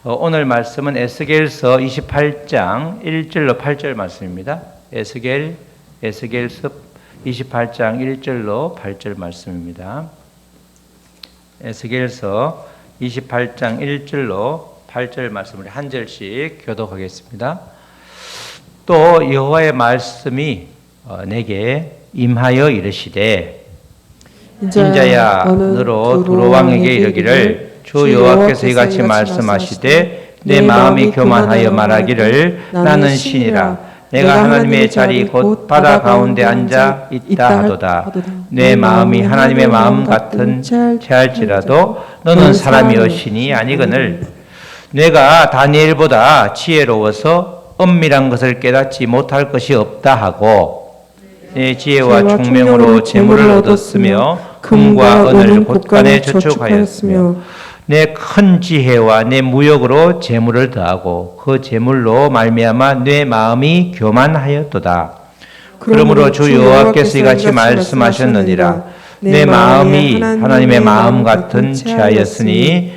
오늘 말씀은 에스겔서 28장 1절로 8절 말씀입니다. 에스겔서 28장 1절로 8절 말씀입니다. 에스겔서 28장 1절로 8절 말씀을 한 절씩 교독하겠습니다. 또 여호와의 말씀이 내게 임하여 이르시되 인자야 너로 두로 왕에게 이르기를 주 여호와께서 이같이 말씀하시되 내 마음이 교만하여 말하기를 나는 신이라 내가 하나님의 자리 곧 바다 가운데 앉아 있다 하도다. 내 마음이 하나님의 마음 같은 체할지라도 너는 사람이여 신이 아니거늘 내가 다니엘보다 지혜로워서 엄밀한 것을 깨닫지 못할 것이 없다 하고 내 지혜와 총명으로 재물을 얻었으며 금과 은을 곳간에 저축하였으며 내 큰 지혜와 내 무역으로 재물을 더하고 그 재물로 말미암아 내 마음이 교만하였도다. 그러므로 주 여호와께서 이같이 말씀하셨느니라. 내 마음이 하나님의 마음 같은 체하였으니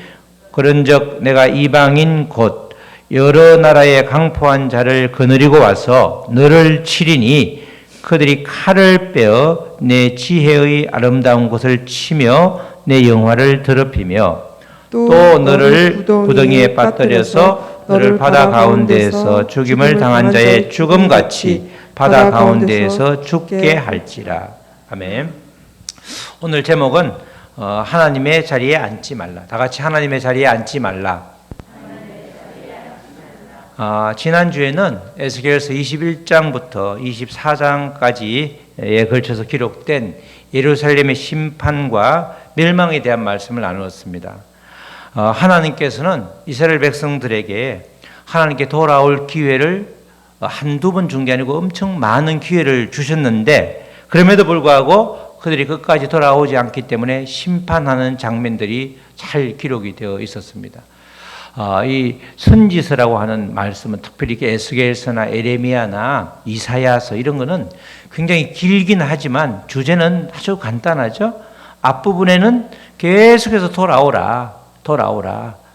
그런즉 내가 이방인 곧 여러 나라의 강포한 자를 거느리고 와서 너를 치리니 그들이 칼을 빼어 내 지혜의 아름다운 곳을 치며 내 영화를 더럽히며 또 너를 구덩이에 빠뜨려서 너를 바다 가운데에서 죽임을 당한 자의 죽음같이 바다 가운데에서 죽게 할지라. 아멘. 오늘 제목은 하나님의 자리에 앉지 말라. 다 같이 하나님의 자리에 앉지 말라. 지난주에는 에스겔서 21장부터 24장까지에 걸쳐서 기록된 예루살렘의 심판과 멸망에 대한 말씀을 나누었습니다. 하나님께서는 이스라엘 백성들에게 하나님께 돌아올 기회를 한두 번 준 게 아니고 엄청 많은 기회를 주셨는데 그럼에도 불구하고 그들이 끝까지 돌아오지 않기 때문에 심판하는 장면들이 잘 기록이 되어 있었습니다. 이 선지서라고 하는 말씀은 특별히 이렇게 에스겔서나 에레미야나 이사야서 이런 거는 굉장히 길긴 하지만 주제는 아주 간단하죠. 앞부분에는 계속해서 돌아오라.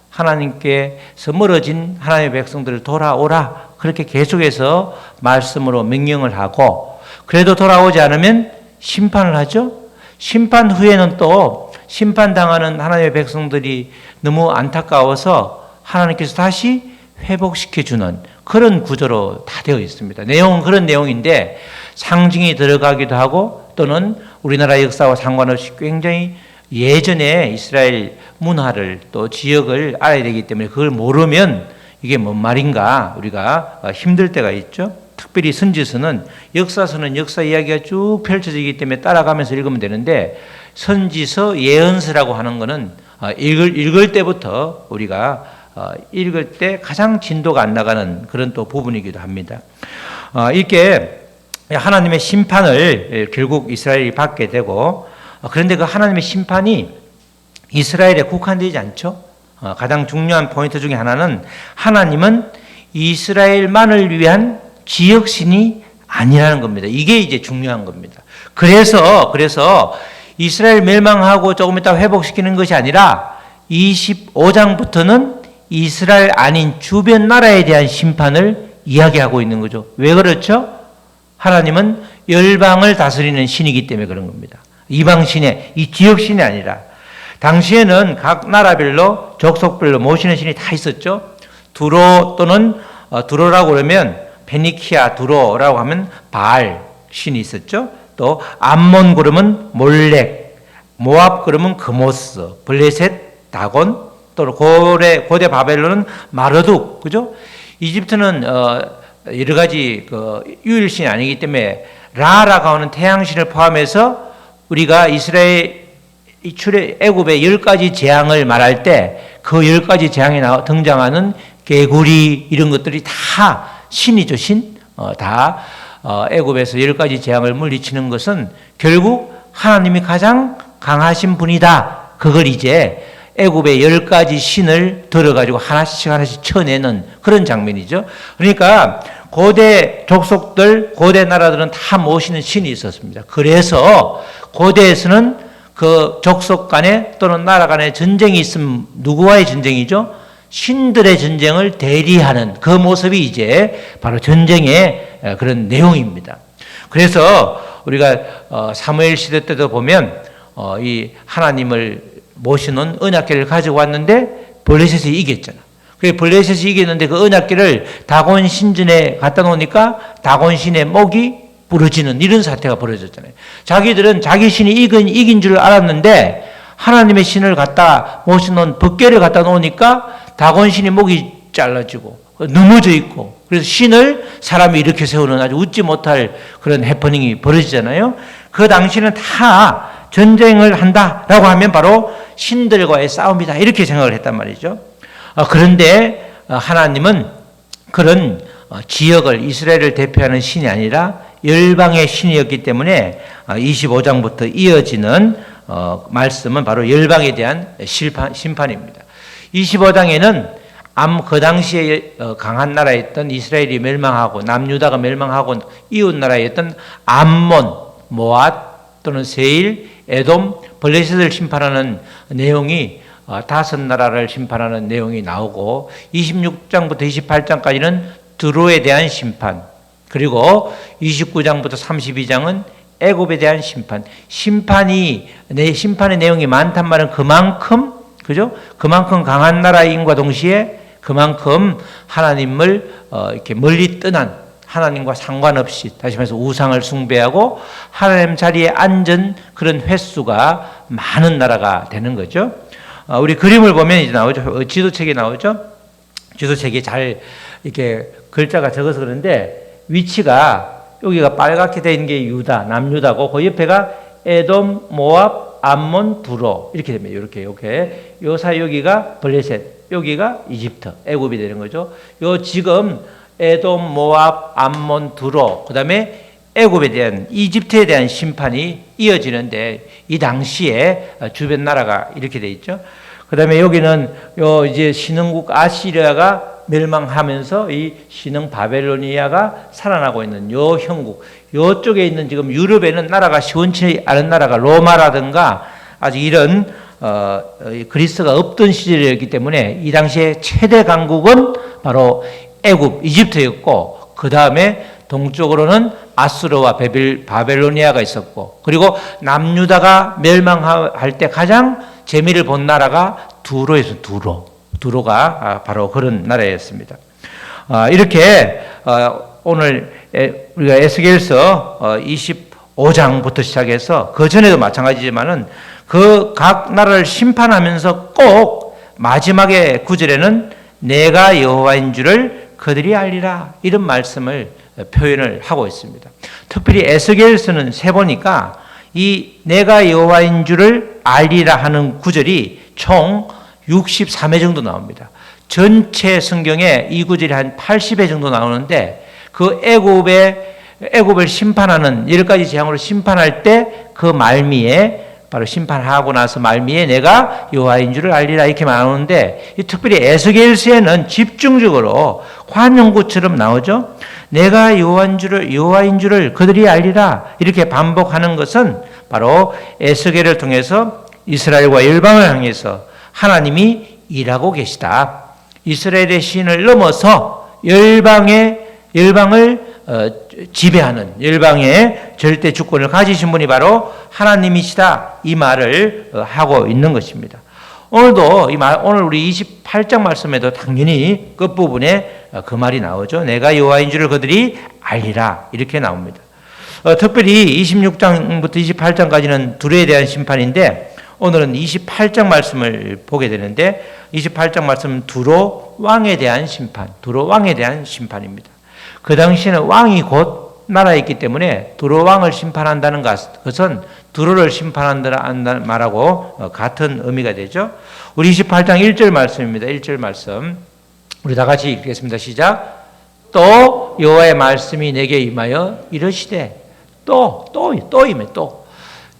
하나님께서 멀어진 하나님의 백성들을 돌아오라. 그렇게 계속해서 말씀으로 명령을 하고 그래도 돌아오지 않으면 심판을 하죠. 심판 후에는 또 심판당하는 하나님의 백성들이 너무 안타까워서 하나님께서 다시 회복시켜주는 그런 구조로 다 되어 있습니다. 내용은 그런 내용인데 상징이 들어가기도 하고 또는 우리나라 역사와 상관없이 굉장히 예전에 이스라엘 문화를 또 지역을 알아야 되기 때문에 그걸 모르면 이게 뭔 말인가 우리가 힘들 때가 있죠. 특별히 선지서는 역사서는 역사 이야기가 쭉 펼쳐지기 때문에 따라가면서 읽으면 되는데 선지서 예언서라고 하는 것은 읽을 때부터 우리가 읽을 때 가장 진도가 안 나가는 그런 또 부분이기도 합니다. 이렇게 하나님의 심판을 결국 이스라엘이 받게 되고 그런데 그 하나님의 심판이 이스라엘에 국한되지 않죠. 가장 중요한 포인트 중에 하나는 하나님은 이스라엘만을 위한 지역신이 아니라는 겁니다. 이게 이제 중요한 겁니다. 그래서 이스라엘 멸망하고 조금 이따 회복시키는 것이 아니라 25장부터는 이스라엘 아닌 주변 나라에 대한 심판을 이야기하고 있는 거죠. 왜 그렇죠? 하나님은 열방을 다스리는 신이기 때문에 그런 겁니다. 이방신의 이 지역신이 아니라 당시에는 각 나라별로 족속별로 모시는 신이 다 있었죠. 두로 또는 두로라고 그러면 베니키아 두로라고 하면 바알 신이 있었죠. 또 암몬 그러면 몰렉, 모압 그러면 그모스, 블레셋 다곤, 또 고대 바벨론은 마르둑, 그죠? 이집트는 여러 가지 유일신이 아니기 때문에 라라고 하는 태양신을 포함해서 우리가 이스라엘 애굽의 10가지 재앙을 말할 때 그 10가지 재앙에 등장하는 개구리 이런 것들이 다 신이죠. 신. 다 애굽에서 10가지 재앙을 물리치는 것은 결국 하나님이 가장 강하신 분이다. 그걸 이제 애굽의 10가지 신을 들어가지고 하나씩 쳐내는 그런 장면이죠. 그러니까 고대 족속들, 고대 나라들은 다 모시는 신이 있었습니다. 그래서 고대에서는 그 족속 간에 또는 나라 간에 전쟁이 있으면 누구와의 전쟁이죠? 신들의 전쟁을 대리하는 그 모습이 이제 바로 전쟁의 그런 내용입니다. 그래서 우리가 사무엘 시대 때도 보면 이 하나님을 모시는 은약궤를 가지고 왔는데 블레셋이 이겼잖아. 그 블레셋이 이겼는데 그 은약궤를 다곤 신전에 갖다 놓으니까 다곤 신의 목이 부러지는 이런 사태가 벌어졌잖아요. 자기들은 자기 신이 이긴 줄 알았는데 하나님의 신을 갖다 모셔놓은 법궤를 갖다 놓으니까 다곤 신의 목이 잘라지고 넘어져 있고, 그래서 신을 사람이 이렇게 세우는 아주 웃지 못할 그런 해퍼닝이 벌어지잖아요. 그 당시는 다 전쟁을 한다라고 하면 바로 신들과의 싸움이다 이렇게 생각을 했단 말이죠. 그런데 하나님은 그런 지역을 이스라엘을 대표하는 신이 아니라 열방의 신이었기 때문에 25장부터 이어지는 말씀은 바로 열방에 대한 심판입니다. 25장에는 그 당시에 강한 나라였던 이스라엘이 멸망하고 남유다가 멸망하고 이웃 나라였던 암몬, 모압 또는 세일, 에돔, 블레셋을 심판하는 내용이 5나라를 심판하는 내용이 나오고 26장부터 28장까지는 드로에 대한 심판, 그리고 29장부터 32장은 애굽에 대한 심판. 심판의 내용이 많단 말은 그만큼, 그죠? 그만큼 강한 나라인과 동시에 그만큼 하나님을 이렇게 멀리 떠난, 하나님과 상관없이 다시 말해서 우상을 숭배하고 하나님 자리에 앉은 그런 횟수가 많은 나라가 되는 거죠. 우리 그림을 보면 이제 나오죠. 지도책에 나오죠. 지도책에 잘 이렇게 글자가 적어서 그런데 위치가 여기가 빨갛게 되어 있는 게 유다, 남유다고 그 옆에가 에돔, 모압, 암몬, 두로 이렇게 됩니다. 이렇게 요 사이 여기가 블레셋, 여기가 이집트, 애굽이 되는 거죠. 요 지금 에돔, 모압, 암몬, 두로, 그다음에 애굽에 대한 이집트에 대한 심판이 이어지는데 이 당시에 주변 나라가 이렇게 돼 있죠. 그다음에 여기는 요 이제 신흥국 아시리아가 멸망하면서 이 신흥 바벨로니아가 살아나고 있는 요 형국, 요쪽에 있는 지금 유럽에는 나라가 시원치 않은 나라가 로마라든가 아직 이런 그리스가 없던 시절이었기 때문에 이 당시에 최대 강국은 바로 애굽, 이집트였고 그 다음에 동쪽으로는 아수르와 바벨로니아가 있었고, 그리고 남유다가 멸망할 때 가장 재미를 본 나라가 두로에서 두로가 바로 그런 나라였습니다. 이렇게 오늘 우리가 에스겔서 25장부터 시작해서 그 전에도 마찬가지지만은 그 각 나라를 심판하면서 꼭 마지막에 9절에는 내가 여호와인 줄을 그들이 알리라 이런 말씀을 표현을 하고 있습니다. 특별히 에스겔서는 세 보니까 이 내가 여호와인 줄을 알리라 하는 구절이 총 63회 정도 나옵니다. 전체 성경에 이 구절이 한 80회 정도 나오는데 그 애굽을 심판하는 10가지 재앙으로 심판할 때 그 말미에 바로 심판하고 나서 말미에 내가 여호와인 줄을 알리라 이렇게 나오는데 특별히 에스겔서에는 집중적으로 관용구처럼 나오죠. 내가 여호와인 줄을 그들이 알리라 이렇게 반복하는 것은 바로 에스겔을 통해서 이스라엘과 열방을 향해서 하나님이 일하고 계시다. 이스라엘의 신을 넘어서 열방을 지배하는 열방의 절대 주권을 가지신 분이 바로 하나님이시다. 이 말을 하고 있는 것입니다. 오늘도 오늘 우리 28장 말씀에도 당연히 끝부분에 그 말이 나오죠. 내가 여호와인 줄을 그들이 알리라 이렇게 나옵니다. 특별히 26장부터 28장까지는 둘에 대한 심판인데 오늘은 28장 말씀을 보게 되는데 28장 말씀은 두로 왕에 대한 심판입니다. 그 당시에는 왕이 곧 나라였기 때문에 두로 왕을 심판한다는 것은 두로를 심판한다는 말하고 같은 의미가 되죠. 우리 28장 1절 말씀입니다. 1절 말씀 우리 다 같이 읽겠습니다. 시작. 또 여호와의 말씀이 내게 임하여 이르시되 또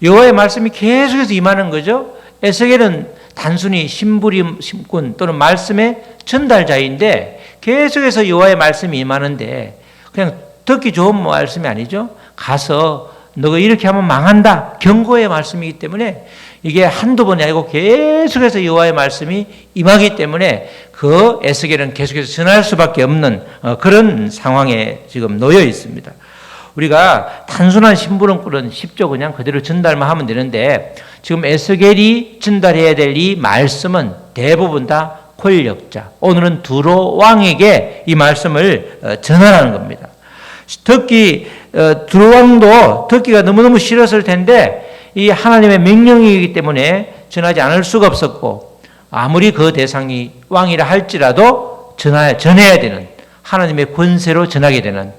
여호와의 말씀이 계속해서 임하는 거죠. 에스겔은 단순히 심부름꾼 또는 말씀의 전달자인데 계속해서 여호와의 말씀이 임하는데 그냥 듣기 좋은 말씀이 아니죠. 가서 너가 이렇게 하면 망한다. 경고의 말씀이기 때문에 이게 한두 번이 아니고 계속해서 여호와의 말씀이 임하기 때문에 그 에스겔은 계속해서 전할 수밖에 없는 그런 상황에 지금 놓여 있습니다. 우리가 단순한 심부름꾼은 쉽죠. 그냥 그대로 전달만 하면 되는데 지금 에스겔이 전달해야 될 이 말씀은 대부분 다 권력자, 오늘은 두로 왕에게 이 말씀을 전하라는 겁니다. 특히 두로 왕도 듣기가 너무너무 싫었을 텐데 이 하나님의 명령이기 때문에 전하지 않을 수가 없었고, 아무리 그 대상이 왕이라 할지라도 전해야 되는, 하나님의 권세로 전하게 되는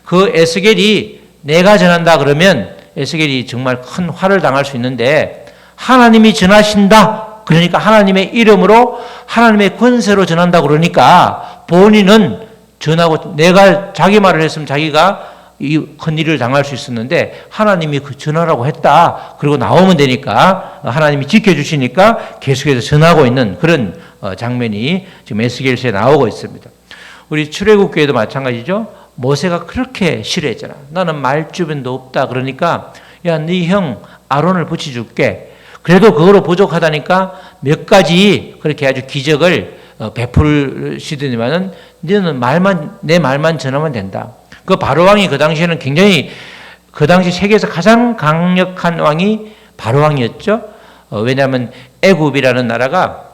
그 에스겔이 내가 전한다 그러면 에스겔이 정말 큰 화를 당할 수 있는데, 하나님이 전하신다 그러니까 하나님의 이름으로 하나님의 권세로 전한다 그러니까 본인은 전하고, 내가 자기 말을 했으면 자기가 이 큰 일을 당할 수 있었는데 하나님이 그 전하라고 했다 그리고 나오면 되니까 하나님이 지켜주시니까 계속해서 전하고 있는 그런 장면이 지금 에스겔서에 나오고 있습니다. 우리 출애굽교회도 마찬가지죠. 모세가 그렇게 싫어했잖아. 나는 말주변도 없다 그러니까 야, 네 형 아론을 붙여줄게. 그래도 그거로 부족하다니까 몇 가지 그렇게 아주 기적을 베풀시더니만은 너는 내 말만 전하면 된다. 그 바로왕이 그 당시에는 굉장히, 그 당시 세계에서 가장 강력한 왕이 바로왕이었죠. 왜냐하면 애굽이라는 나라가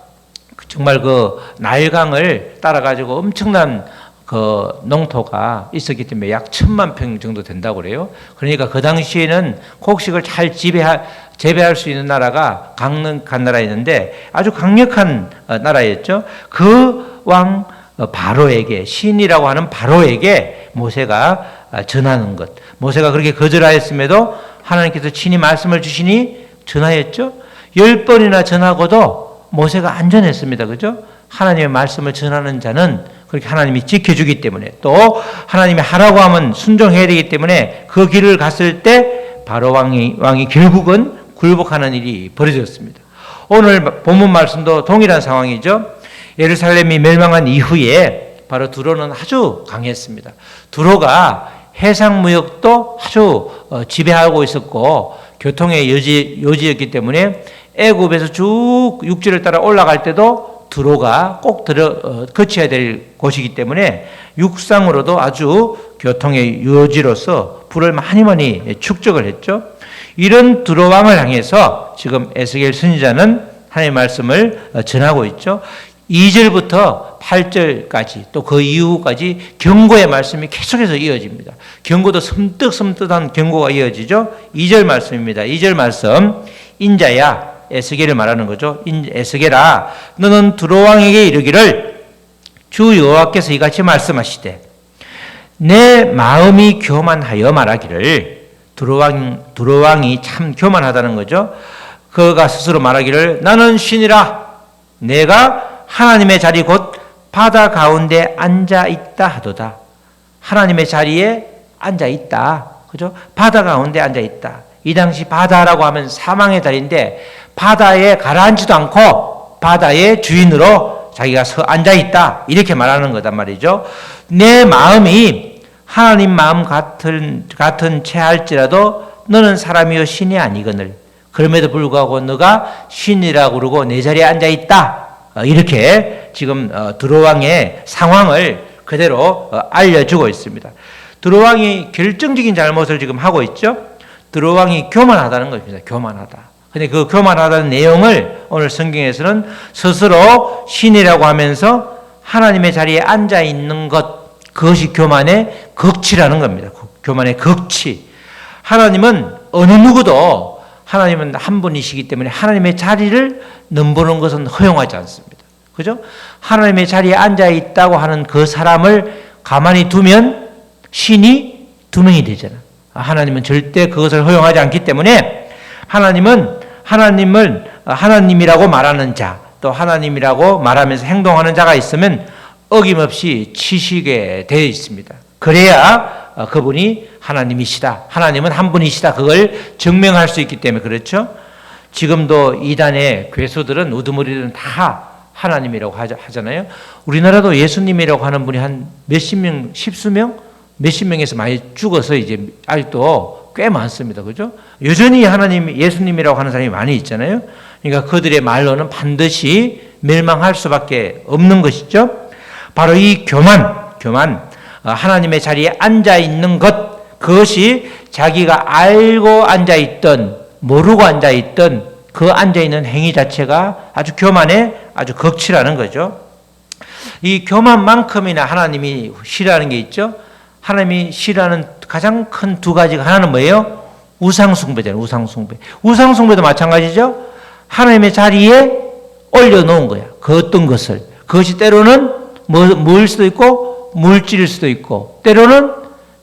정말 그 나일강을 따라가지고 엄청난 그 농토가 있었기 때문에 약 1000만 평 정도 된다고 그래요. 그러니까 그 당시에는 곡식을 잘 재배할 수 있는 나라가 강력한 나라였는데 아주 강력한 나라였죠. 그 왕 바로에게, 신이라고 하는 바로에게 모세가 전하는 것. 모세가 그렇게 거절하였음에도 하나님께서 친히 말씀을 주시니 전하였죠. 10번이나 전하고도 모세가 안 전했습니다. 그죠? 하나님의 말씀을 전하는 자는 그렇게 하나님이 지켜주기 때문에, 또 하나님이 하라고 하면 순종해야 되기 때문에 그 길을 갔을 때 바로 왕이 결국은 굴복하는 일이 벌어졌습니다. 오늘 본문 말씀도 동일한 상황이죠. 예루살렘이 멸망한 이후에 바로 두로는 아주 강했습니다. 두로가 해상무역도 아주 지배하고 있었고 교통의 요지였기 때문에 애굽에서 쭉 육지를 따라 올라갈 때도 두로가 꼭 거쳐야 될 곳이기 때문에 육상으로도 아주 교통의 요지로서 불을 많이 축적을 했죠. 이런 두로 왕을 향해서 지금 에스겔 선지자는 하나님의 말씀을 전하고 있죠. 2절부터 8절까지 또 그 이후까지 경고의 말씀이 계속해서 이어집니다. 경고도 섬뜩섬뜩한 경고가 이어지죠. 2절 말씀입니다. 2절 말씀, 인자야, 에스겔을 말하는 거죠. 에스겔아, 너는 두로 왕에게 이르기를 주 여호와께서 이같이 말씀하시되 내 마음이 교만하여 말하기를, 두로 왕이 참 교만하다는 거죠. 그가 스스로 말하기를 나는 신이라, 내가 하나님의 자리 곧 바다 가운데 앉아 있다 하도다. 하나님의 자리에 앉아 있다. 그죠? 바다 가운데 앉아 있다. 이 당시 바다라고 하면 사망의 자리인데 바다에 가라앉지도 않고 바다의 주인으로 자기가 앉아 있다. 이렇게 말하는 거단 말이죠. 내 마음이 하나님 마음 같은 채할지라도 너는 사람이요 신이 아니거늘. 그럼에도 불구하고 너가 신이라고 그러고 내 자리에 앉아 있다. 이렇게 지금 두로 왕의 상황을 그대로 알려주고 있습니다. 두로 왕이 결정적인 잘못을 지금 하고 있죠. 두로 왕이 교만하다는 것입니다. 교만하다. 근데 그 교만하다는 내용을 오늘 성경에서는 스스로 신이라고 하면서 하나님의 자리에 앉아 있는 것, 그것이 교만의 극치라는 겁니다. 교만의 극치. 하나님은 어느 누구도, 하나님은 한 분이시기 때문에 하나님의 자리를 넘보는 것은 허용하지 않습니다. 그죠? 하나님의 자리에 앉아 있다고 하는 그 사람을 가만히 두면 신이 두 명이 되잖아. 하나님은 절대 그것을 허용하지 않기 때문에 하나님을 하나님이라고 말하는 자, 또 하나님이라고 말하면서 행동하는 자가 있으면 어김없이 치시게 되어 있습니다. 그래야 그분이 하나님이시다. 하나님은 한 분이시다. 그걸 증명할 수 있기 때문에 그렇죠. 지금도 이단의 괴수들은, 우두머리들은 다 하나님이라고 하잖아요. 우리나라도 예수님이라고 하는 분이 한 몇십 명, 십수명, 몇십 명에서 많이 죽어서 이제 아직도 꽤 많습니다. 그죠? 여전히 예수님이라고 하는 사람이 많이 있잖아요. 그러니까 그들의 말로는 반드시 멸망할 수밖에 없는 것이죠. 바로 이 교만, 하나님의 자리에 앉아 있는 것, 그것이 자기가 알고 앉아 있던, 모르고 앉아 있던 그 앉아 있는 행위 자체가 아주 교만의 아주 극치라는 거죠. 이 교만만큼이나 하나님이 싫어하는 게 있죠. 하나님이 싫어하는 가장 큰 두 가지가, 하나는 뭐예요? 우상숭배잖아요. 우상숭배도 마찬가지죠. 하나님의 자리에 올려놓은 거야. 그 어떤 것을. 그것이 때로는 뭐일 수도 있고 물질일 수도 있고, 때로는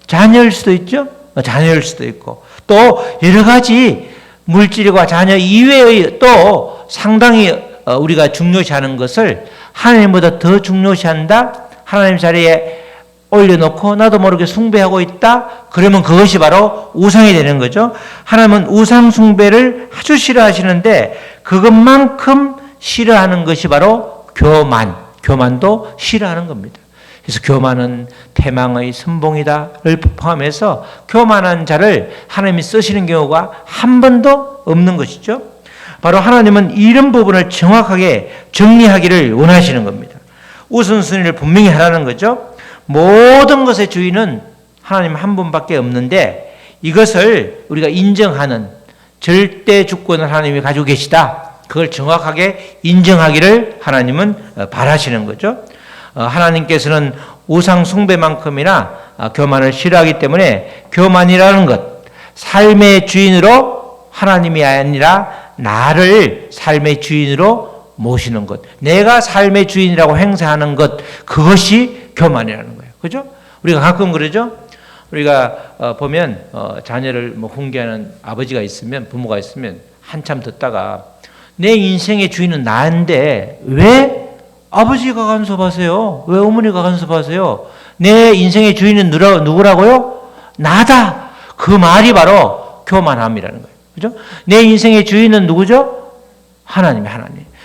자녀일 수도 있죠. 자녀일 수도 있고, 또 여러 가지 물질과 자녀 이외의 또 상당히 우리가 중요시하는 것을 하나님보다 더 중요시한다. 하나님 자리에 올려놓고 나도 모르게 숭배하고 있다. 그러면 그것이 바로 우상이 되는 거죠. 하나님은 우상 숭배를 아주 싫어하시는데 그것만큼 싫어하는 것이 바로 교만도 싫어하는 겁니다. 그래서 교만은 패망의 선봉이다를 포함해서 교만한 자를 하나님이 쓰시는 경우가 한 번도 없는 것이죠. 바로 하나님은 이런 부분을 정확하게 정리하기를 원하시는 겁니다. 우선순위를 분명히 하라는 거죠. 모든 것의 주인은 하나님 한 분밖에 없는데 이것을 우리가 인정하는 절대 주권을 하나님이 가지고 계시다. 그걸 정확하게 인정하기를 하나님은 바라시는 거죠. 하나님께서는 우상 숭배만큼이나 교만을 싫어하기 때문에 교만이라는 것, 삶의 주인으로 하나님이 아니라 나를 삶의 주인으로 모시는 것, 내가 삶의 주인이라고 행사하는 것, 그것이 교만이라는 거예요. 그죠? 우리가 가끔 그러죠? 우리가 보면 자녀를 훈계하는 아버지가 있으면, 부모가 있으면 한참 듣다가 내 인생의 주인은 나인데 왜 아버지가 간섭하세요? 왜 어머니가 간섭하세요? 내 인생의 주인은 누구라고요? 나다. 그 말이 바로 교만함이라는 거예요. 그죠? 내 인생의 주인은 누구죠? 하나님.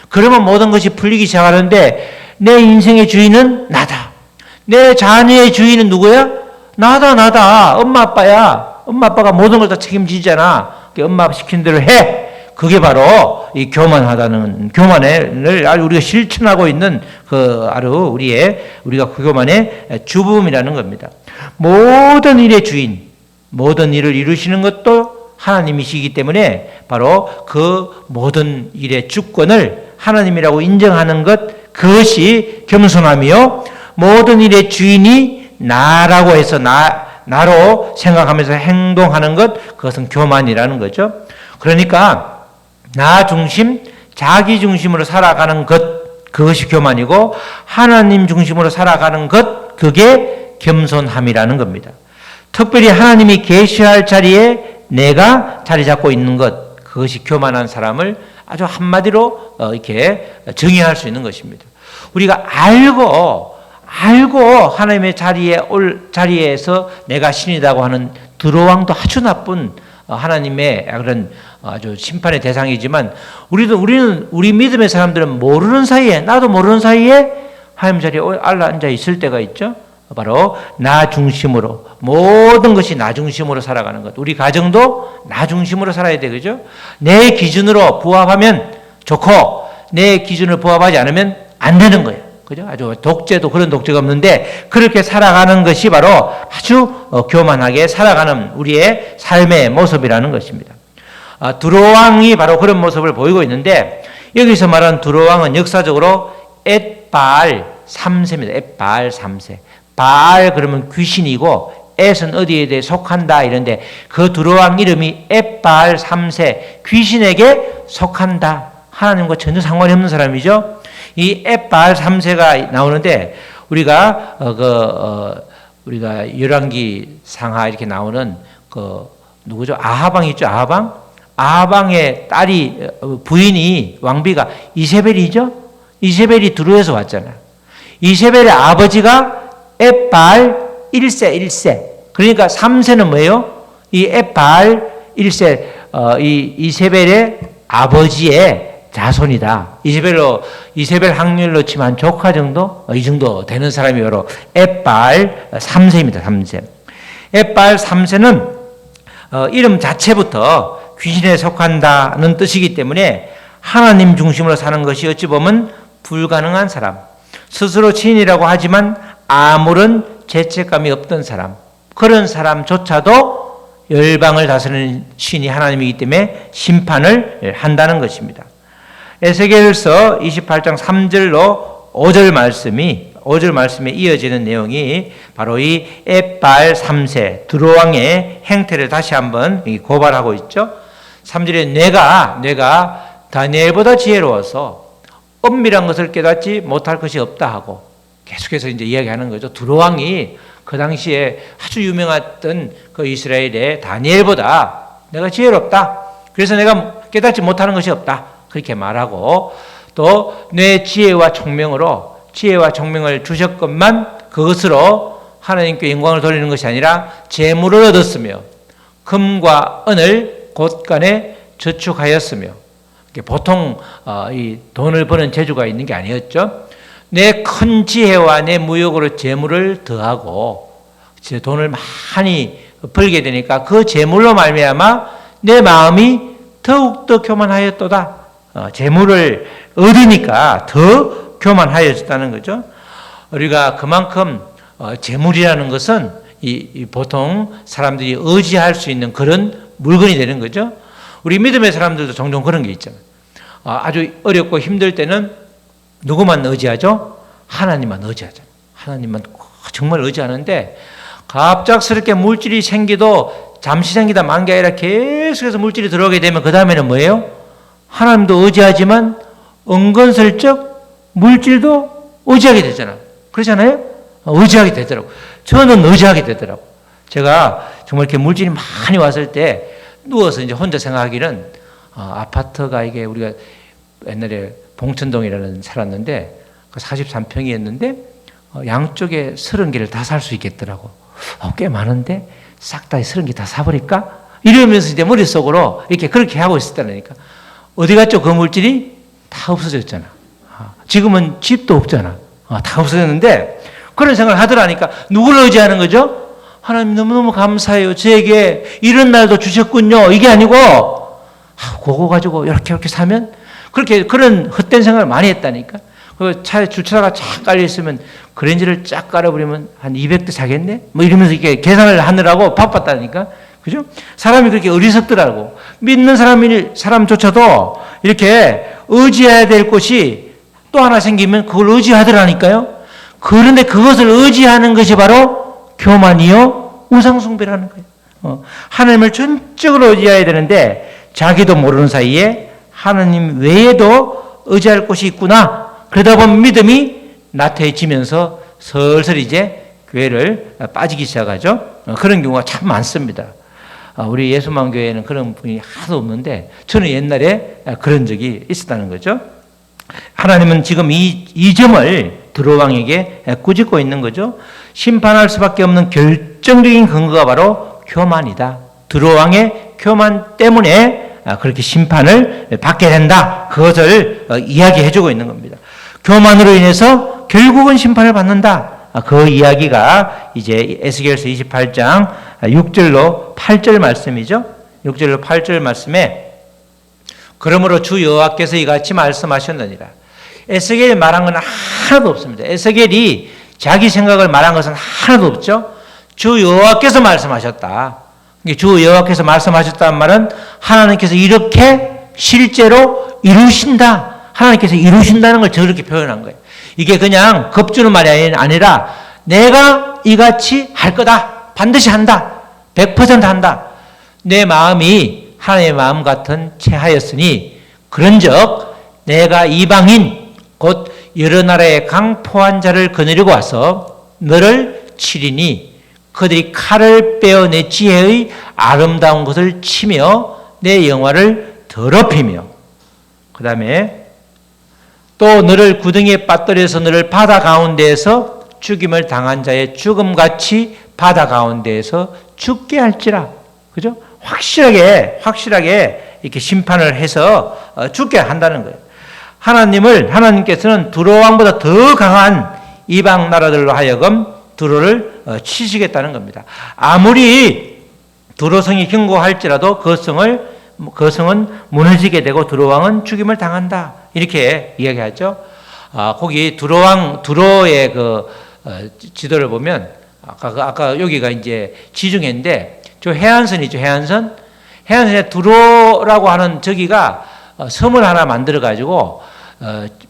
그러면 모든 것이 풀리기 시작하는데 내 인생의 주인은 나다. 내 자녀의 주인은 누구야? 나다. 엄마 아빠야. 엄마 아빠가 모든 걸 다 책임지잖아. 엄마 시킨 대로 해. 그게 바로 이 교만을 아주 우리가 실천하고 있는 우리가 그 교만의 주범이라는 겁니다. 모든 일의 주인, 모든 일을 이루시는 것도 하나님이시기 때문에 바로 그 모든 일의 주권을 하나님이라고 인정하는 것, 그것이 겸손함이요. 모든 일의 주인이 나라고 해서 나로 생각하면서 행동하는 것, 그것은 교만이라는 거죠. 그러니까 나 중심, 자기 중심으로 살아가는 것, 그것이 교만이고 하나님 중심으로 살아가는 것, 그게 겸손함이라는 겁니다. 특별히 하나님이 계시할 자리에 내가 자리 잡고 있는 것, 그것이 교만한 사람을 아주 한마디로 이렇게 정의할 수 있는 것입니다. 우리가 알고 하나님의 자리에서 내가 신이라고 하는 두로왕도 아주 나쁜 하나님의 그런 아주 심판의 대상이지만 우리 믿음의 사람들은 모르는 사이에, 나도 모르는 사이에 하나님 자리에 앉아 있을 때가 있죠. 바로 나 중심으로, 모든 것이 나 중심으로 살아가는 것. 우리 가정도 나 중심으로 살아야 되겠죠. 내 기준으로 부합하면 좋고 내 기준을 부합하지 않으면 안 되는 거예요. 그죠? 아주 독재도 그런 독재가 없는데 그렇게 살아가는 것이 바로 아주 교만하게 살아가는 우리의 삶의 모습이라는 것입니다. 두로왕이 바로 그런 모습을 보이고 있는데 여기서 말하는 두로왕은 역사적으로 엣바알 3세입니다. 엣바알 3세. 바알 그러면 귀신이고 엣은 어디에 대해 속한다 이런데 그 두로왕 이름이 엣바알 3세, 귀신에게 속한다. 하나님과 전혀 상관이 없는 사람이죠. 이 엣바알 3세가 나오는데 우리가 열왕기 상하 이렇게 나오는 누구죠? 아하방 있죠? 아하방의 딸이 부인이 왕비가 이세벨이죠. 이세벨이 두로에서 왔잖아요. 이세벨의 아버지가 엣바알 1세. 그러니까 3세는 뭐예요? 이 엣바알 1세 이 이세벨의 아버지의 자손이다. 이세벨 확률로 치면 조카 정도? 이 정도 되는 사람이 바로 엣바알 3세입니다. 3세. 엣바알 3세는 이름 자체부터 귀신에 속한다는 뜻이기 때문에 하나님 중심으로 사는 것이 어찌 보면 불가능한 사람, 스스로 신이라고 하지만 아무런 죄책감이 없던 사람, 그런 사람조차도 열방을 다스리는 신이 하나님이기 때문에 심판을 한다는 것입니다. 에스겔서 28장 3절로 5절 말씀에 이어지는 내용이 바로 이 엣발 3세 두로왕의 행태를 다시 한번 고발하고 있죠. 3절에 내가 다니엘보다 지혜로워서 엄밀한 것을 깨닫지 못할 것이 없다 하고 계속해서 이제 이야기하는 거죠. 두로왕이 그 당시에 아주 유명했던 그 이스라엘의 다니엘보다 내가 지혜롭다. 그래서 내가 깨닫지 못하는 것이 없다. 그렇게 말하고 또 내 지혜와 총명을 주셨건만 그것으로 하나님께 영광을 돌리는 것이 아니라 재물을 얻었으며 금과 은을 곳간에 저축하였으며 보통 이 돈을 버는 재주가 있는 게 아니었죠. 내 큰 지혜와 내 무역으로 재물을 더하고 돈을 많이 벌게 되니까 그 재물로 말미암아 내 마음이 더욱더 교만하였도다. 재물을 얻으니까 더 교만하여졌다는 거죠. 우리가 그만큼 재물이라는 것은 이 보통 사람들이 의지할 수 있는 그런 물건이 되는 거죠. 우리 믿음의 사람들도 종종 그런 게 있잖아요. 아주 어렵고 힘들 때는 누구만 의지하죠? 하나님만 의지하잖아요. 하나님만 정말 의지하는데 갑작스럽게 물질이 생기도 잠시 생기다 만 게 아니라 계속해서 물질이 들어오게 되면 그 다음에는 뭐예요? 하나님도 의지하지만 은근슬쩍 물질도 의지하게 되잖아요. 그렇잖아요? 의지하게 되더라고요. 저는 의지하게 되더라고요. 제가 정말 이렇게 물질이 많이 왔을 때 누워서 이제 혼자 생각하기는 아파트가 이게 우리가 옛날에 봉천동이라는 살았는데 43평이었는데 양쪽에 30개를 다 살 수 있겠더라고. 꽤 많은데 싹 다 30개 다 사버릴까? 이러면서 이제 머릿속으로 이렇게 그렇게 하고 있었다니까. 어디 갔죠? 그 물질이 다 없어졌잖아. 지금은 집도 없잖아. 다 없어졌는데 그런 생각을 하더라니까. 누구를 의지하는 거죠? 하나님 너무너무 감사해요. 저에게 이런 날도 주셨군요. 이게 아니고 그거 가지고 이렇게 사면 그렇게 그런 헛된 생각을 많이 했다니까. 그 차에 주차가 쫙 깔려 있으면 그랜저를 쫙 깔아버리면 한 200대 사겠네? 뭐 이러면서 이렇게 계산을 하느라고 바빴다니까. 그죠? 사람이 그렇게 어리석더라고. 믿는 사람조차도 이렇게 의지해야 될 곳이 또 하나 생기면 그걸 의지하더라니까요. 그런데 그것을 의지하는 것이 바로 교만이요 우상숭배라는 거예요. 하나님을 전적으로 의지해야 되는데 자기도 모르는 사이에 하나님 외에도 의지할 곳이 있구나. 그러다 보면 믿음이 나태해지면서 슬슬 이제 교회를 빠지기 시작하죠. 그런 경우가 참 많습니다. 우리 예수만교회에는 그런 분이 하나도 없는데 저는 옛날에 그런 적이 있었다는 거죠. 하나님은 지금 이 점을 두로왕에게 꾸짖고 있는 거죠. 심판할 수밖에 없는 결정적인 근거가 바로 교만이다. 두로왕의 교만 때문에 그렇게 심판을 받게 된다. 그것을 이야기해주고 있는 겁니다. 교만으로 인해서 결국은 심판을 받는다. 그 이야기가 이제 에스겔서 28장 6절로 8절 말씀이죠. 6절로 8절 말씀에 그러므로 주 여호와께서 이같이 말씀하셨느니라. 에스겔이 말한 건 하나도 없습니다. 에스겔이 자기 생각을 말한 것은 하나도 없죠. 주 여호와께서 말씀하셨다. 주 여호와께서 말씀하셨다는 말은 하나님께서 이렇게 실제로 이루신다. 하나님께서 이루신다는 걸 저렇게 표현한 거예요. 이게 그냥 겁주는 말이 아니라 내가 이같이 할 거다. 반드시 한다. 100% 한다. 내 마음이 하나님의 마음 같은 채하였으니 그런즉 내가 이방인 곧 여러 나라의 강포한 자를 거느리고 와서 너를 치리니 그들이 칼을 빼어 내 지혜의 아름다운 것을 치며 내 영화를 더럽히며 그 다음에 또 너를 구덩이에 빠뜨려서 너를 바다 가운데에서 죽임을 당한 자의 죽음같이 바다 가운데에서 죽게 할지라. 그죠? 확실하게 이렇게 심판을 해서 죽게 한다는 거예요. 하나님께서는 두로 왕보다 더 강한 이방 나라들로 하여금 두로를 치시겠다는 겁니다. 아무리 두로성이 견고할지라도 그 성은 무너지게 되고 두로 왕은 죽임을 당한다. 이렇게 이야기하죠. 거기 두로의 지도를 보면 아까 여기가 이제 지중해인데 저 해안선이죠. 해안선에 두로라고 하는 저기가 섬을 하나 만들어 가지고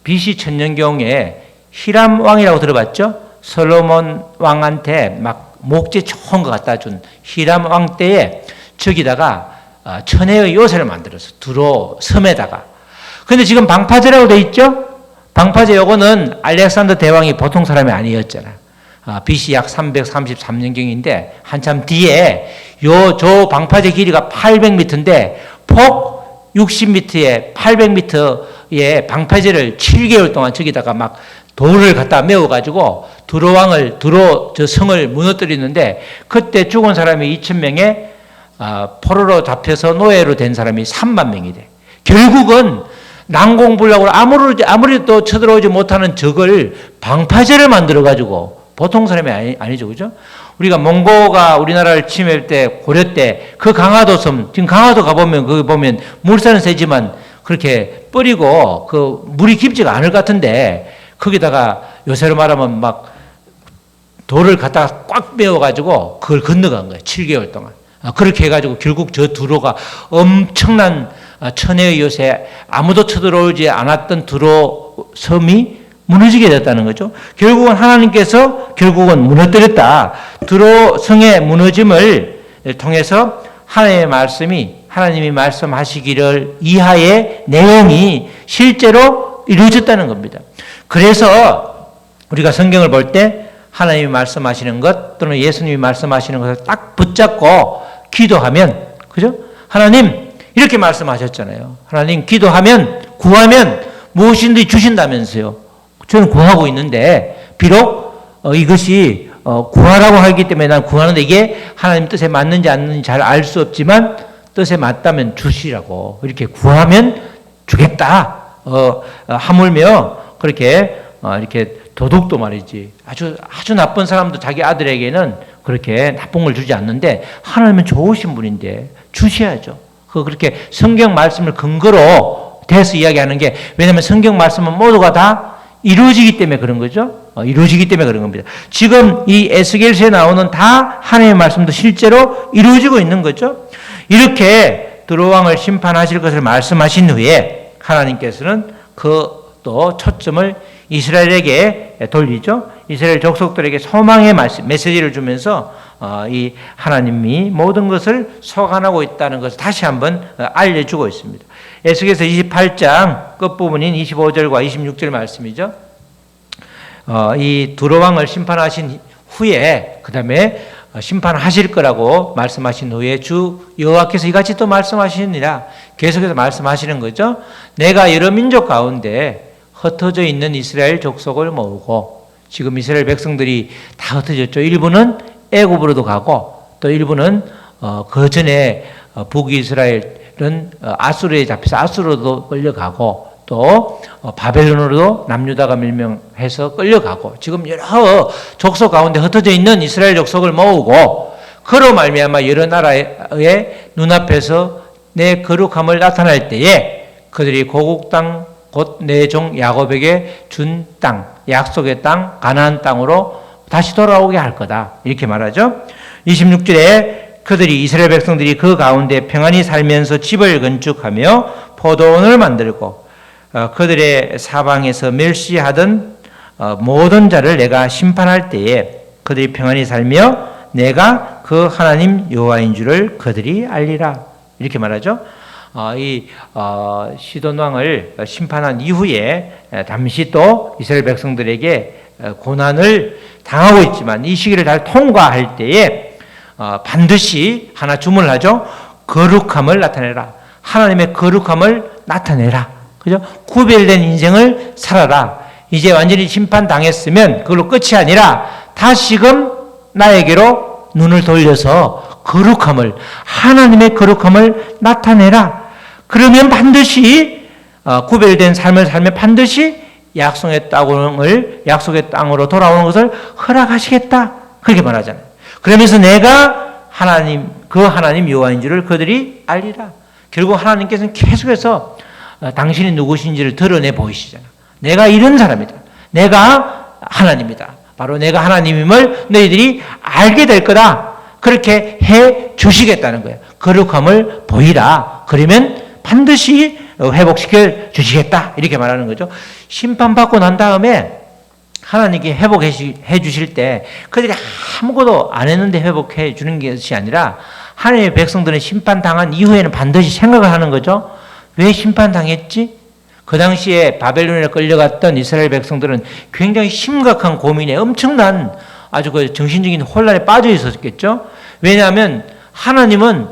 BC 천년경에 히람 왕이라고 들어봤죠? 솔로몬 왕한테 막 목재 좋은 거 갖다 준 히람 왕 때에 저기다가 천혜의 요새를 만들었어. 두로 섬에다가. 근데 지금 방파제라고 돼 있죠? 방파제 요거는 알렉산더 대왕이 보통 사람이 아니었잖아. BC 약 333년경인데 한참 뒤에 저 방파제 길이가 800m인데 폭 60m에 800m의 방파제를 7개월 동안 저기다가 막 돌을 갖다 메워가지고 두로 저 성을 무너뜨리는데 그때 죽은 사람이 2,000명에 포로로 잡혀서 노예로 된 사람이 3만 명이 돼. 결국은 난공불락으로 아무리 또 쳐들어오지 못하는 적을 방파제를 만들어가지고 보통 사람이 아니죠. 그죠? 우리가 몽고가 우리나라를 침입할 때 고려 때 그 강화도 섬, 지금 강화도 가보면 거기 보면 물살은 세지만 그렇게 뿌리고 그 물이 깊지가 않을 것 같은데 거기다가 요새로 말하면 막 돌을 갖다가 꽉 메워가지고 그걸 건너간 거예요. 7개월 동안. 그렇게 해가지고 결국 저 두로가 엄청난 천혜의 요새 아무도 쳐들어오지 않았던 두로 섬이 무너지게 됐다는 거죠. 결국은 하나님께서 무너뜨렸다. 두로 성의 무너짐을 통해서 하나님이 말씀하시기를 이하의 내용이 실제로 이루어졌다는 겁니다. 그래서 우리가 성경을 볼 때 하나님이 말씀하시는 것 또는 예수님이 말씀하시는 것을 딱 붙잡고 기도하면, 그죠? 하나님 이렇게 말씀하셨잖아요. 하나님 기도하면 구하면 무엇이든지 주신다면서요. 저는 구하고 있는데 비록 이것이 구하라고 하기 때문에 난 구하는데 이게 하나님 뜻에 맞는지 안 맞는지 잘 알 수 없지만 뜻에 맞다면 주시라고 이렇게 구하면 주겠다. 하물며 그렇게 이렇게 도둑도 말이지 아주 나쁜 사람도 자기 아들에게는 그렇게 나쁜 걸 주지 않는데 하나님은 좋으신 분인데 주셔야죠. 그렇게 성경 말씀을 근거로 대해서 이야기하는 게 왜냐하면 성경 말씀은 모두가 다 이루어지기 때문에 그런 거죠. 이루어지기 때문에 그런 겁니다. 지금 이 에스겔서에 나오는 다 하나님의 말씀도 실제로 이루어지고 있는 거죠. 이렇게 두로 왕을 심판하실 것을 말씀하신 후에 하나님께서는 또 초점을 이스라엘에게 돌리죠. 이스라엘 족속들에게 소망의 메시지를 주면서 이 하나님이 모든 것을 소관하고 있다는 것을 다시 한번 알려주고 있습니다. 에스겔서 28장 끝부분인 25절과 26절 말씀이죠. 이 두로 왕을 심판하신 후에 그 다음에 심판하실 거라고 말씀하신 후에 주 여호와께서 이같이 또 말씀하시니라 계속해서 말씀하시는 거죠. 내가 여러 민족 가운데 흩어져 있는 이스라엘 족속을 모으고 지금 이스라엘 백성들이 다 흩어졌죠. 일부는 애굽으로도 가고 또 일부는 그 전에 북이스라엘은 아수르에 잡혀서 아수르도 끌려가고 또 바벨론으로도 남유다가 밀명해서 끌려가고 지금 여러 족속 가운데 흩어져 있는 이스라엘 족속을 모으고 그로 말미암아 여러 나라의 눈앞에서 내 거룩함을 나타낼 때에 그들이 고국 땅 곧 내 종 야곱에게 준 땅, 약속의 땅, 가나안 땅으로 다시 돌아오게 할 거다. 이렇게 말하죠. 26절에 그들이 이스라엘 백성들이 그 가운데 평안히 살면서 집을 건축하며 포도원을 만들고 그들의 사방에서 멸시하던 모든 자를 내가 심판할 때에 그들이 평안히 살며 내가 그 하나님 여호와인 줄을 그들이 알리라. 이렇게 말하죠. 이 시돈 왕을 심판한 이후에 잠시 또 이스라엘 백성들에게 고난을 당하고 있지만 이 시기를 잘 통과할 때에 반드시 하나 주문을 하죠. 거룩함을 나타내라. 하나님의 거룩함을 나타내라. 그죠? 구별된 인생을 살아라. 이제 완전히 심판당했으면 그걸로 끝이 아니라 다시금 나에게로 눈을 돌려서 거룩함을, 하나님의 거룩함을 나타내라. 그러면 반드시 구별된 삶을 살면 반드시 약속의 땅으로 돌아오는 것을 허락하시겠다. 그렇게 말하잖아요. 그러면서 내가 그 하나님 여호와인 줄을 그들이 알리라. 결국 하나님께서는 계속해서 당신이 누구신지를 드러내 보이시잖아. 내가 이런 사람이다. 내가 하나님이다. 바로 내가 하나님임을 너희들이 알게 될 거다. 그렇게 해 주시겠다는 거예요. 거룩함을 보이라. 그러면 반드시 회복시켜 주시겠다. 이렇게 말하는 거죠. 심판받고 난 다음에 하나님께 회복해 주실 때 그들이 아무것도 안 했는데 회복해 주는 것이 아니라 하나님의 백성들은 심판당한 이후에는 반드시 생각을 하는 거죠. 왜 심판당했지? 그 당시에 바벨론에 끌려갔던 이스라엘 백성들은 굉장히 심각한 고민에 엄청난 아주 그 정신적인 혼란에 빠져 있었겠죠. 왜냐하면 하나님은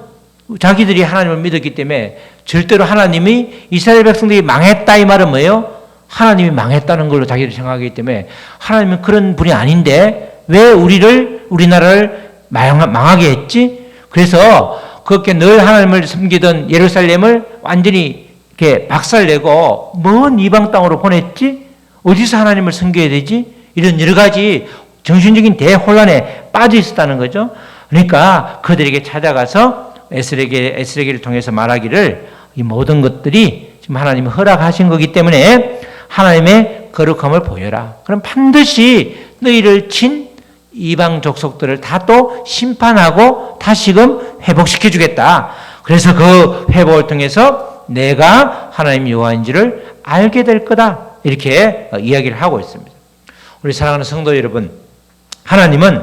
자기들이 하나님을 믿었기 때문에 절대로 하나님이 이스라엘 백성들이 망했다 이 말은 뭐예요? 하나님이 망했다는 걸로 자기들이 생각하기 때문에 하나님은 그런 분이 아닌데 왜 우리나라를 망하게 했지? 그래서 그렇게 늘 하나님을 섬기던 예루살렘을 완전히 이렇게 박살내고 먼 이방 땅으로 보냈지? 어디서 하나님을 섬겨야 되지? 이런 여러 가지 정신적인 대혼란에 빠져 있었다는 거죠. 그러니까 그들에게 찾아가서 에스겔을 통해서 말하기를 이 모든 것들이 지금 하나님이 허락하신 거기 때문에 하나님의 거룩함을 보여라. 그럼 반드시 너희를 친 이방 족속들을 다 또 심판하고 다시금 회복시켜 주겠다. 그래서 그 회복을 통해서 내가 하나님 여호와인지를 알게 될 거다. 이렇게 이야기를 하고 있습니다. 우리 사랑하는 성도 여러분, 하나님은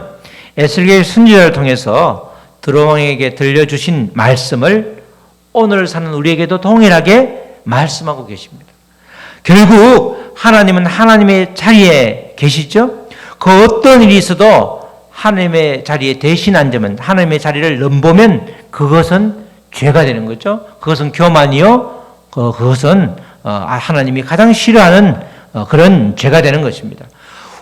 에스겔 선지자를 통해서 드로왕에게 들려주신 말씀을 오늘 사는 우리에게도 동일하게 말씀하고 계십니다. 결국 하나님은 하나님의 자리에 계시죠. 그 어떤 일이 있어도 하나님의 자리에 대신 앉으면, 하나님의 자리를 넘보면 그것은 죄가 되는 거죠. 그것은 교만이요. 그것은 하나님이 가장 싫어하는 그런 죄가 되는 것입니다.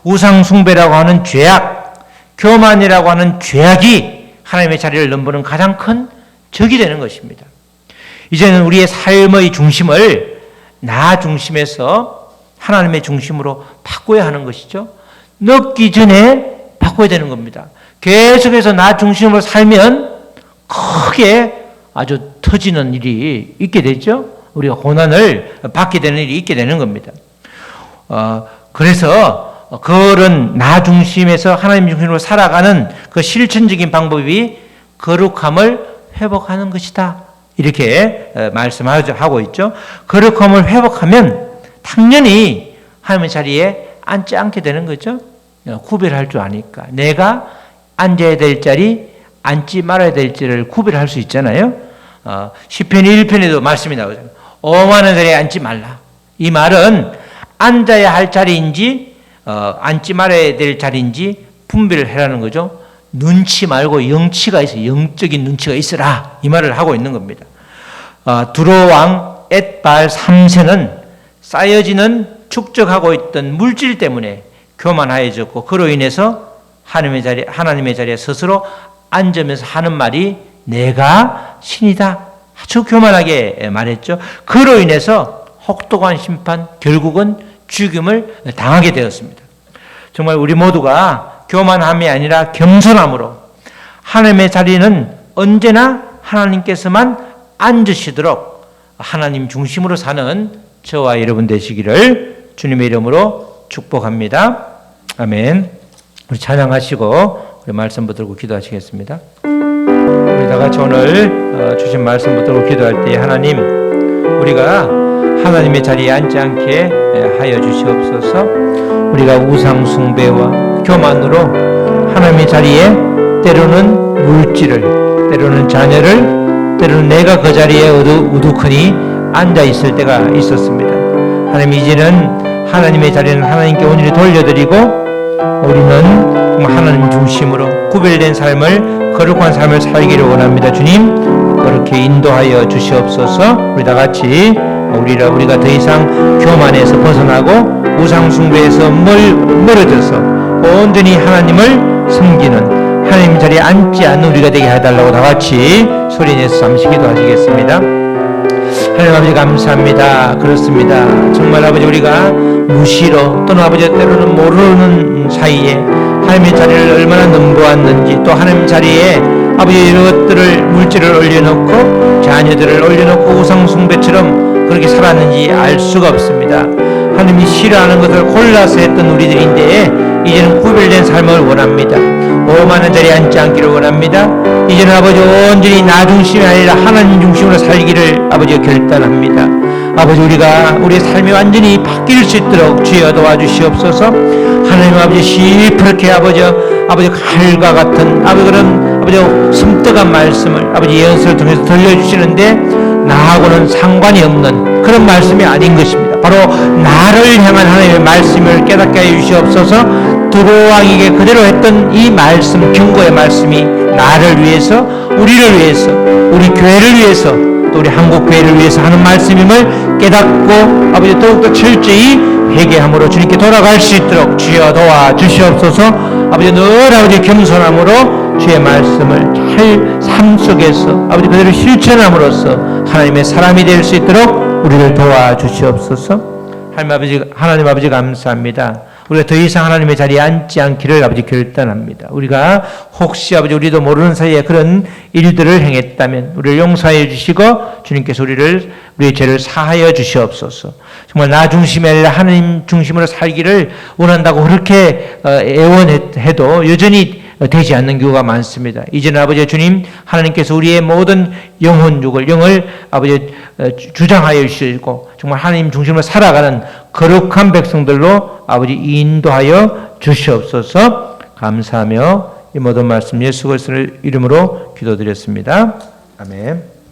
우상숭배라고 하는 죄악, 교만이라고 하는 죄악이 하나님의 자리를 넘보는 가장 큰 적이 되는 것입니다. 이제는 우리의 삶의 중심을 나 중심에서 하나님의 중심으로 바꿔야 하는 것이죠. 늦기 전에 바꿔야 되는 겁니다. 계속해서 나 중심으로 살면 크게 아주 터지는 일이 있게 되죠. 우리가 고난을 받게 되는 일이 있게 되는 겁니다. 그래서 그런 나 중심에서 하나님 중심으로 살아가는 그 실천적인 방법이 거룩함을 회복하는 것이다. 이렇게 말씀하고 있죠. 거룩함을 회복하면 당연히 하나님의 자리에 앉지 않게 되는 거죠. 구별할 줄 아니까. 내가 앉아야 될 자리, 앉지 말아야 될 자리를 구별할 수 있잖아요. 시편 1편에도 말씀이 나오잖아요. 오만한 자리에 앉지 말라. 이 말은 앉아야 할 자리인지 앉지 말아야 될 자리인지 분별을 해라는 거죠. 눈치 말고 영치가 있어. 영적인 눈치가 있어라. 이 말을 하고 있는 겁니다. 두로왕 엣발 3세는 쌓여지는 축적하고 있던 물질 때문에 교만하여졌고 그로 인해서 하나님의 자리에 스스로 앉으면서 하는 말이 내가 신이다. 아주 교만하게 말했죠. 그로 인해서 혹독한 심판, 결국은 죽임을 당하게 되었습니다. 정말 우리 모두가 교만함이 아니라 겸손함으로 하나님의 자리는 언제나 하나님께서만 앉으시도록 하나님 중심으로 사는 저와 여러분 되시기를 주님의 이름으로 축복합니다. 아멘. 우리 찬양하시고 우리 말씀 붙들고 기도하시겠습니다. 우리 다 같이 오늘 주신 말씀 붙들고 기도할 때 하나님, 우리가 하나님의 자리에 앉지 않게 하여 주시옵소서. 우리가 우상 숭배와 교만으로 하나님의 자리에 때로는 물질을, 때로는 자녀를, 때로는 내가 그 자리에 우두커니 앉아 있을 때가 있었습니다. 하나님, 이제는 하나님의 자리는 하나님께 온전히 돌려드리고 우리는 하나님 중심으로 구별된 삶을, 거룩한 삶을 살기를 원합니다. 주님, 그렇게 인도하여 주시옵소서. 우리 다 같이 우리가 더 이상 교만에서 벗어나고 우상 숭배에서 멀어져서 온전히 하나님을 섬기는 하나님 자리에 앉지 않는 우리가 되게 해달라고 다 같이 소리내서 잠시 기도하시겠습니다. 하나님 아버지 감사합니다. 그렇습니다. 정말 아버지 우리가 무시로 또는 아버지 때로는 모르는 사이에 하나님의 자리를 얼마나 넘보았는지, 또 하나님 자리에 아버지 이것들을 물질을 올려놓고 자녀들을 올려놓고 우상 숭배처럼 그렇게 살았는지 알 수가 없습니다. 하나님이 싫어하는 것을 골라서 했던 우리들인데 이제는 구별된 삶을 원합니다. 오만한 자리에 앉지 않기를 원합니다. 이제는 아버지 온전히 나 중심이 아니라 하나님 중심으로 살기를 아버지가 결단합니다. 아버지 우리가 우리의 삶이 완전히 바뀔 수 있도록 주여 도와주시옵소서. 하나님 아버지 시퍼렇게 아버지 칼과 같은 아버지 그런 아버지 섬뜩한 말씀을 아버지 예언서를 통해서 들려주시는데 나하고는 상관이 없는 그런 말씀이 아닌 것입니다. 바로 나를 향한 하나님의 말씀을 깨닫게 하여 주시옵소서. 두로왕에게 그대로 했던 이 말씀, 경고의 말씀이 나를 위해서, 우리를 위해서, 우리 교회를 위해서, 또 우리 한국 교회를 위해서 하는 말씀임을 깨닫고 아버지 더욱더 철저히 회개함으로 주님께 돌아갈 수 있도록 주여 도와주시옵소서. 아버지 늘 아버지 겸손함으로 주의 말씀을 잘 삶 속에서 아버지 그대로 실천함으로써 하나님의 사람이 될 수 있도록 우리를 도와주시옵소서. 하나님 아버지 감사합니다. 우리가 더 이상 하나님의 자리에 앉지 않기를 아버지 결단합니다. 우리가 혹시 아버지 우리도 모르는 사이에 그런 일들을 행했다면 우리를 용서하여 주시고 주님께서 우리의 죄를 사하여 주시옵소서. 정말 나 중심이 아니라 하나님 중심으로 살기를 원한다고 그렇게 애원해도 여전히 되지 않는 경우가 많습니다. 이제는 아버지 주님 하나님께서 우리의 모든 영을 아버지 주장하여 주시고 정말 하나님 중심으로 살아가는 거룩한 백성들로 아버지 인도하여 주시옵소서. 감사하며 이 모든 말씀 예수 그리스도의 이름으로 기도드렸습니다. 아멘.